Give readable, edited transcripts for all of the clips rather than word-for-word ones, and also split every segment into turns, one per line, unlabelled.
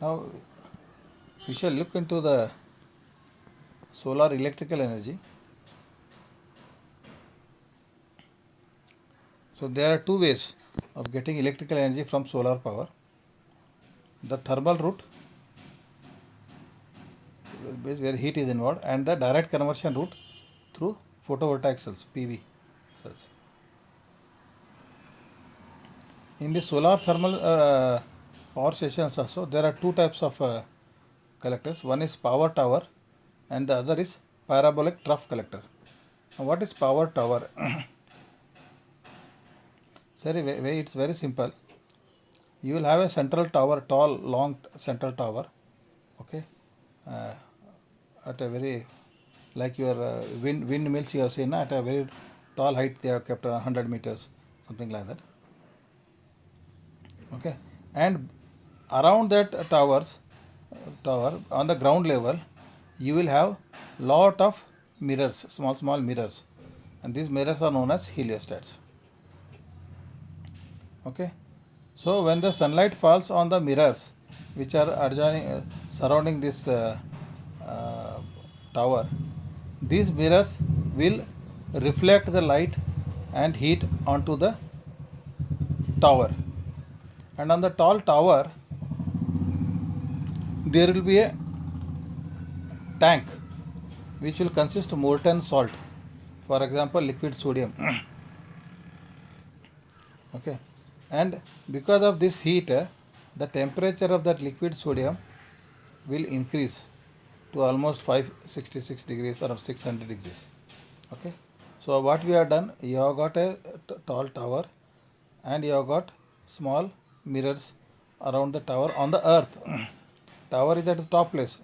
Now we shall look into the solar electrical energy. So there are two ways of getting electrical energy from solar power. The thermal route, where heat is involved, and the direct conversion route through photovoltaic cells, PV cells. In the solar thermal power stations also, there are two types of collectors. One is power tower and the other is parabolic trough collector. Now, what is power tower? Sorry, it's very simple. You will have a central tower, tall, long central tower, okay, uh, at a very, like your windmills you have seen, at a very tall height they have kept 100 meters, something like that, okay, and around that tower on the ground level, you will have lot of mirrors, small mirrors, and these mirrors are known as heliostats, okay. So when the sunlight falls on the mirrors which are adjoining, surrounding this tower, these mirrors will reflect the light and heat onto the tower. And on the tall tower, there will be a tank which will consist of molten salt, for example, liquid sodium. Okay, and because of this heat, the temperature of that liquid sodium will increase to almost 566 degrees or 600 degrees. Okay, so what we have done, you have got a tall tower and you have got small mirrors around the tower on the earth. Tower is at the top place,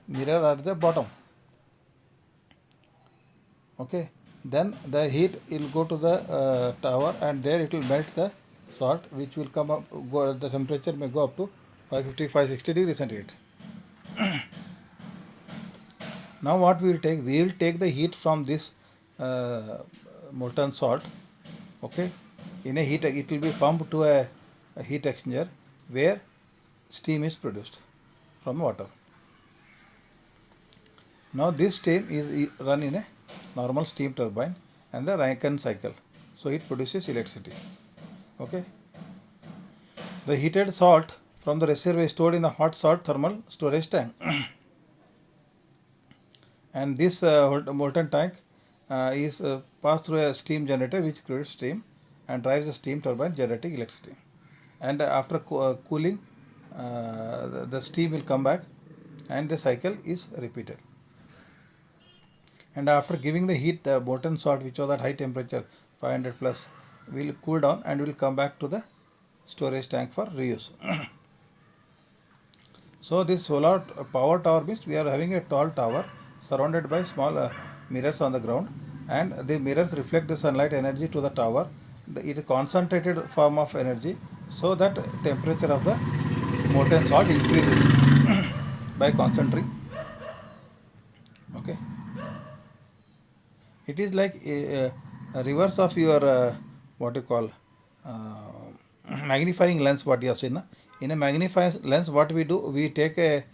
mirror at the bottom. Okay, then the heat will go to the tower and there it will melt the salt, which will come up, the temperature may go up to 550 560 degrees centigrade. Now what we will take, we will take the heat from this molten salt, okay, in a heat, it will be pumped to a heat exchanger where steam is produced from water. Now this steam is run in a normal steam turbine and the Rankine cycle, so it produces electricity. Okay, the heated salt from the reservoir is stored in the hot salt thermal storage tank. And this molten tank is passed through a steam generator which creates steam and drives the steam turbine generating electricity. And after cooling, the steam will come back and the cycle is repeated. And after giving the heat, the molten salt, which was at high temperature 500 plus, will cool down and will come back to the storage tank for reuse. So this solar power tower means we are having a tall tower surrounded by small mirrors on the ground, and the mirrors reflect the sunlight energy to the tower. It is a concentrated form of energy, so that temperature of the molten salt increases by concentrating. Okay, it is like a reverse of your what you call magnifying lens, what you have seen. In a magnifying lens, what we do, we take a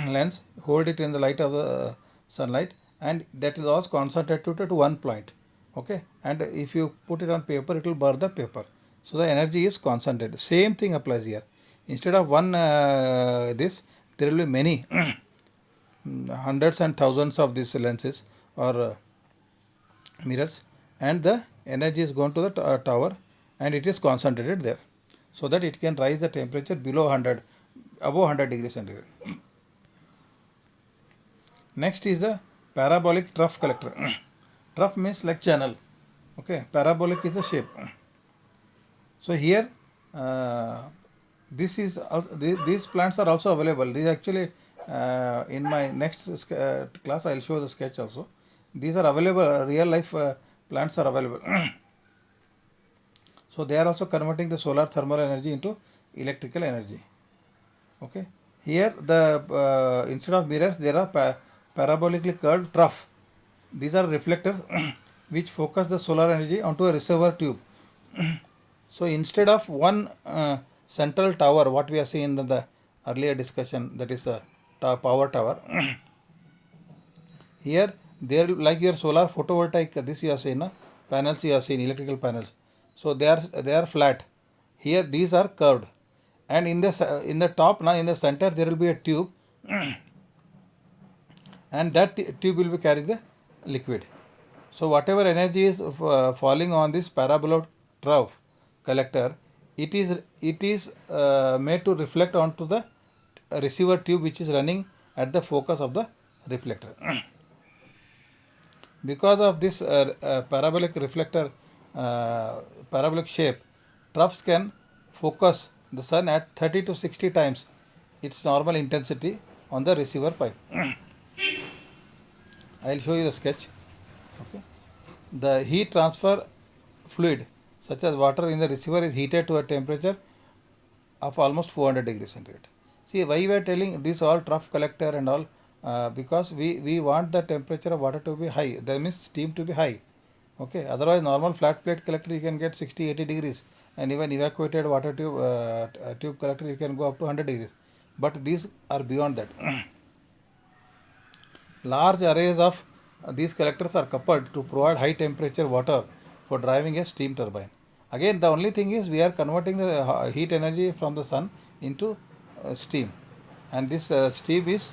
lens, hold it in the light of the sunlight, and that is also concentrated to one point. Okay, and if you put it on paper, it will burn the paper, so the energy is concentrated. Same thing applies here. Instead of one this, there will be many hundreds and thousands of these lenses or mirrors, and the energy is going to the tower and it is concentrated there, so that it can rise the temperature below 100, above 100 degrees centigrade. Next is the parabolic trough collector. Trough means like channel. Okay, parabolic is the shape. So here, these plants are also available. These actually in my next class I will show the sketch also. These are available. Real life plants are available. So they are also converting the solar thermal energy into electrical energy. Okay. Here the instead of mirrors there are parabolically curved trough. These are reflectors which focus the solar energy onto a reservoir tube. So instead of one central tower, what we are seeing in the earlier discussion, that is a power tower. Here, there like your solar photovoltaic, this you are seeing, panels you are seeing, electrical panels. So they are flat. Here these are curved, and in the top now in the center there will be a tube, and that tube will be carrying the liquid. So whatever energy is falling on this parabolic trough collector, it is made to reflect onto the receiver tube which is running at the focus of the reflector. Because of this parabolic reflector, parabolic shape, troughs can focus the sun at 30 to 60 times its normal intensity on the receiver pipe. I will show you the sketch. Okay. The heat transfer fluid, such as water in the receiver, is heated to a temperature of almost 400 degrees centigrade. See, why we are telling this all trough collector and all, because we want the temperature of water to be high, that means steam to be high. Okay, otherwise normal flat plate collector you can get 60-80 degrees, and even evacuated water tube collector you can go up to 100 degrees. But these are beyond that. Large arrays of these collectors are coupled to provide high temperature water for driving a steam turbine. Again, the only thing is we are converting the heat energy from the sun into steam, and this steam is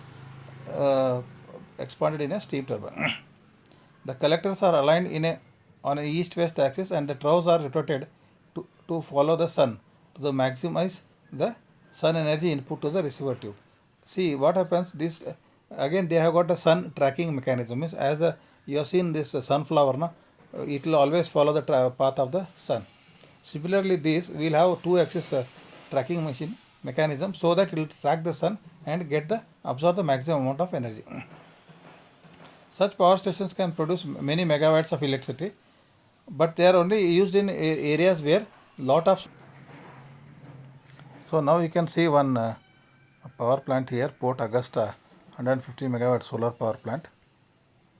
expanded in a steam turbine. The collectors are aligned on an east-west axis, and the troughs are rotated to follow the sun to maximize the sun energy input to the receiver tube. See what happens. This again they have got a sun tracking mechanism. Means as you have seen this sunflower, it will always follow the path of the sun. Similarly, this will have two-axis tracking mechanism, so that it will track the sun and absorb the maximum amount of energy. Such power stations can produce many megawatts of electricity, but they are only used in areas where lot of. So now you can see one power plant here, Port Augusta, 150 megawatt solar power plant.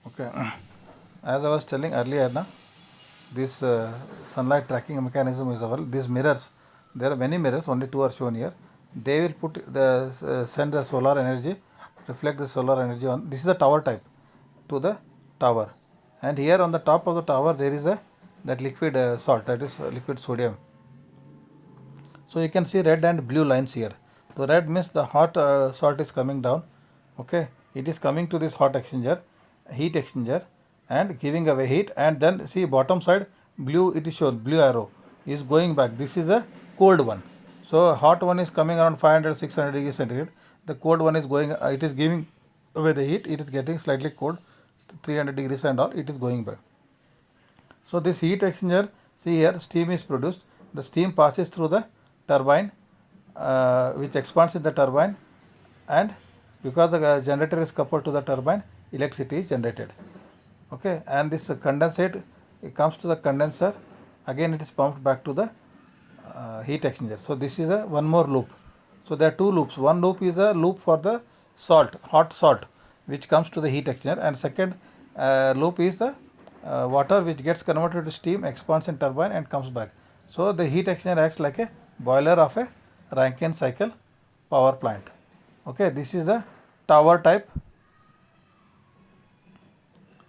Okay, as I was telling earlier, this sunlight tracking mechanism is available. These mirrors, there are many mirrors, only two are shown here. They will send the solar energy, reflect the solar energy on. This is a tower type to the tower, and here on the top of the tower there is that liquid salt, that is liquid sodium. So you can see red and blue lines here. The red means the hot salt is coming down. Okay, it is coming to this heat exchanger, and giving away heat. And then see bottom side blue, it is shown, blue arrow is going back. This is a cold one. So hot one is coming around 500-600 degrees centigrade. The cold one is going, it is giving away the heat. It is getting slightly cold, 300 degrees and all. It is going back. So this heat exchanger, see here, steam is produced. The steam passes through the turbine, which expands in the turbine, and because the generator is coupled to the turbine, electricity is generated. Okay, and this condensate, it comes to the condenser. Again, it is pumped back to the heat exchanger. So this is one more loop. So there are two loops. One loop is a loop for the salt, hot salt, which comes to the heat exchanger, and second loop is the water which gets converted to steam, expands in turbine and comes back. So the heat exchanger acts like a boiler of a Rankine cycle power plant. Okay, this is the tower type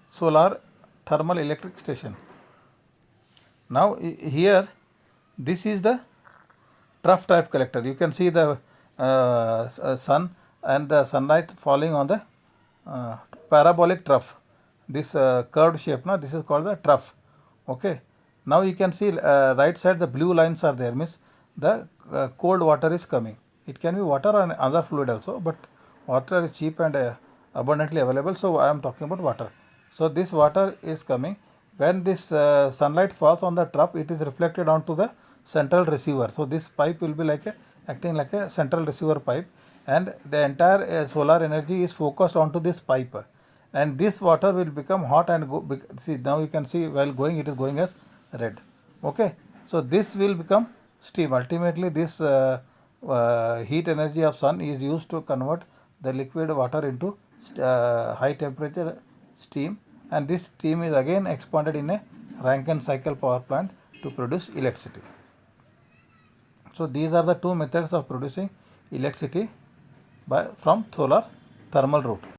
solar thermal electric station. Now here this is the trough type collector. You can see the sun and the sunlight falling on the parabolic trough. This curved shape, this is called the trough. Okay, now you can see right side the blue lines are there, means the cold water is coming. It can be water or other fluid also, but water is cheap and abundantly available, so I am talking about water. So this water is coming. When this sunlight falls on the trough, it is reflected onto the central receiver. So this pipe will be acting like a central receiver pipe, and the entire solar energy is focused onto this pipe, and this water will become hot and go. See, now you can see while going, it is going as red. Okay, so this will become steam. Ultimately, this heat energy of sun is used to convert the liquid water into high temperature steam, and this steam is again expanded in a Rankine cycle power plant to produce electricity. So these are the two methods of producing electricity from solar thermal route.